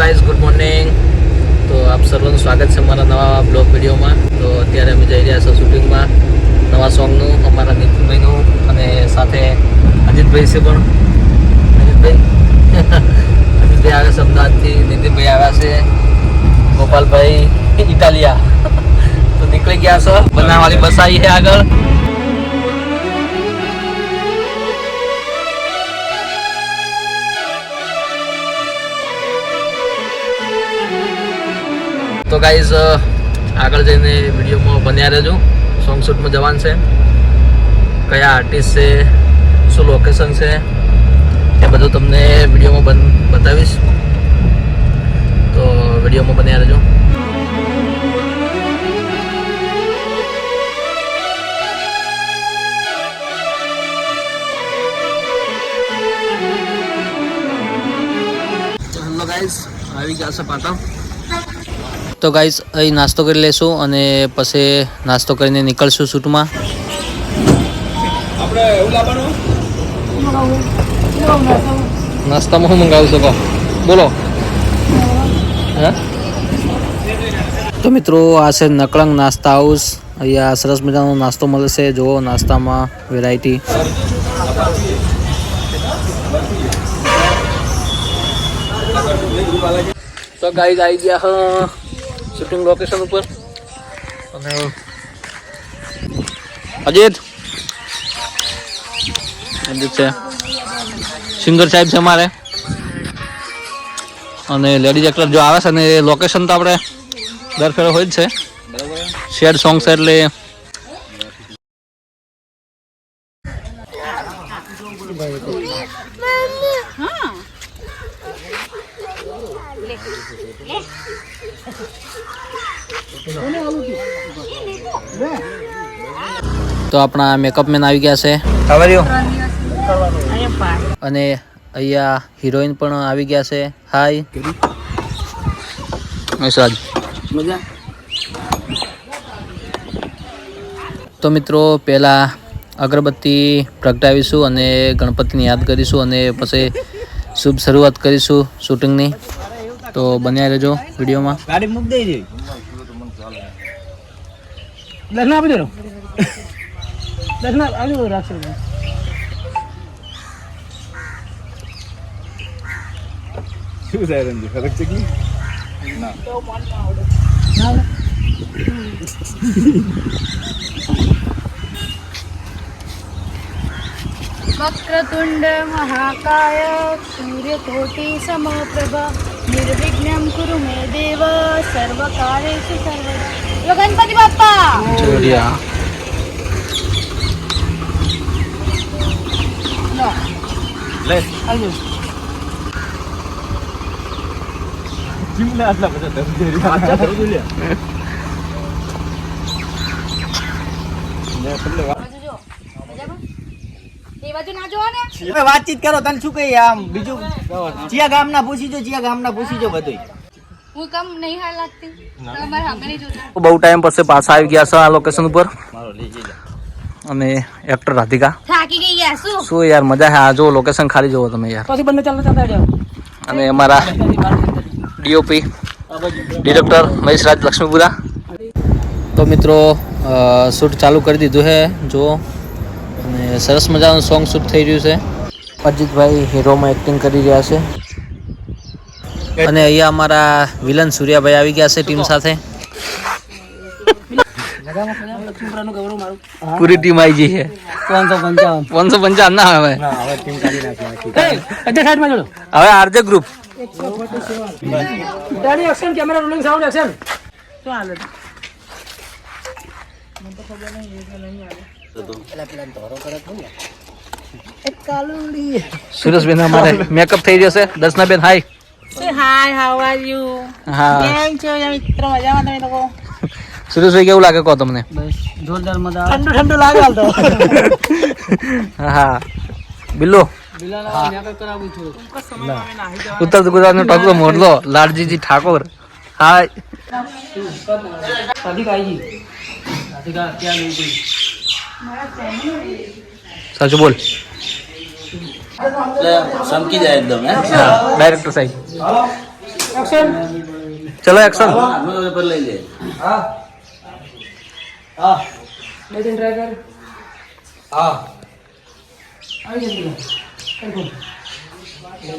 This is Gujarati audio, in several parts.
Guys, good morning. તો આપ સર્વનું સ્વાગત છે મારા નવા બ્લોગ વિડીયોમાં. તો અત્યારે અમે જઈ રહ્યા છીએ શૂટિંગમાં નવા સોંગનું, અમારા નીતિનભાઈનું, અને સાથે અજીતભાઈ છે પણ. અજીતભાઈ આવે છે અમદાવાદથી, નીતિનભાઈ આવ્યા છે, ગોપાલભાઈ ઇટાલિયા. તો નીકળી ગયા છો, બનાવવાની બસ આવી છે આગળ. તો ગાઈઝ, આગળ જઈને વિડીયોમાં બન્યા રહેજો. સોંગ શૂટમાં જવાનું છે, કયા આર્ટિસ્ટ છે, શું લોકેશન છે, એ બધું તમને વિડીયોમાં બતાવીશ. તો વિડીયોમાં બન્યા રહેજો. હેલો ગાઈઝ, આવી ગયા છે પાટા. તો ગાઈઝ, અહીં નાસ્તો કરી લેશું અને પછી નાસ્તો કરીને નીકળશું શૂટમાં. નાસ્તામાં શું મંગાવું શકો બોલો? તો મિત્રો, આ છે નકળંગ નાસ્તા હાઉસ. અહીંયા સરસ મજાનો નાસ્તો મળે છે. જુઓ, નાસ્તામાં વેરાયટી. તો ગાઈઝ, આવી ગયા શૂટિંગ લોકેશન ઉપર. અને અજીત છે, સિંગર સાહેબ છે અમારે, અને લેડીઝ એક્ટર જો આવે છે. અને લોકેશન તો આપણે દર ફેરો હોય જ છે, શેર સોંગ છે એટલે. તો આપણા મેકઅપ મેન આવી ગયા છે. અને અહીંયા હિરોઈન પણ આવી ગયા છે. હાય મહેશરાજ. તો મિત્રો, પહેલા અગરબત્તી પ્રગટાવીશું અને ગણપતિને યાદ કરીશું, અને પછી શુભ શરૂઆત કરીશું શૂટિંગની. તો બન્યા રહેજો વિડીયોમાં. ગાડી મૂક દેજે. દર્શન આપી દેજો. દર્શન આવી રાખશે. શું છે રંજી? ફરક છે કે ના? વક્રતુંડ મહાકાય સૂર્યકોટિ સમપ્રભા નિર્વિઘ્નં કુરુ મે દેવ સર્વકાર્યેષુ સર્વદા. ગણપતિ બાપ્પા જોડિયા. લે આવજો. જીમલા આટલા બધા ધરજેરી આટલા ધરજુ લે. લે તમને વાતચીત કરો. તને શું કહી આમ બીજું ચિયા ગામના પૂછી જો, ચિયા ગામના પૂછી જો બધું. હું કમ નહીં હાલ લાગતી તમારે સામે નહીં જોતા. બહુ ટાઈમ પછી પાછા આવી ગયા છે આ લોકેશન ઉપર. અને એક્ટર રાધિકા થાકી ગઈ ગયા શું યાર, મજા છે. આ જો લોકેશન ખાલી જોવો તમે યાર. પછી બંને ચાલતા અને અમારા ડીઓપી ડિરેક્ટર મહેશરાજ લક્ષ્મીપુરા. તો મિત્રો, શૂટ ચાલુ કરી દીધું છે જો, અને સરસ મજાનું સોંગ શૂટ થઈ રહ્યું છે. અજીતભાઈ હીરોમાં એક્ટિંગ કરી રહ્યા છે. અને અહીંયા અમારા વિલન સૂર્યાભાઈ આવી ગયા છે ટીમ સાથે. પૂરી ટીમ આવી ગઈ છે. 555 ના હવે હવે RJ group. Camera rolling sound action. Sureshben અમારે મેકઅપ થઈ જશે. Darshanaben hi. Hi, how are you? હા, કેમ છો મિત્રો? મજામાં તમે લોકો? સુરેશભાઈ કેવું લાગે કહો તમને? જોરદાર મજા. ઠંડુ ઠંડુ લાગે હાલ તો. હા બિલ્લો ઉત્તર ગુજરાત નો ટકલો મોરલો લાલજીજી ઠાકોર. હાય. સાચું બોલ. ચમકી જાય એકદમ. ડાયરેક્ટર સાહેબ ચલો એક્શન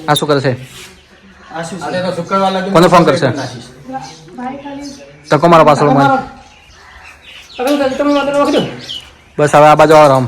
આ શું કરે છે કોને ફોન કરશે તકો મારા પાછળ બસ હવે આ બાજુ આવો રામ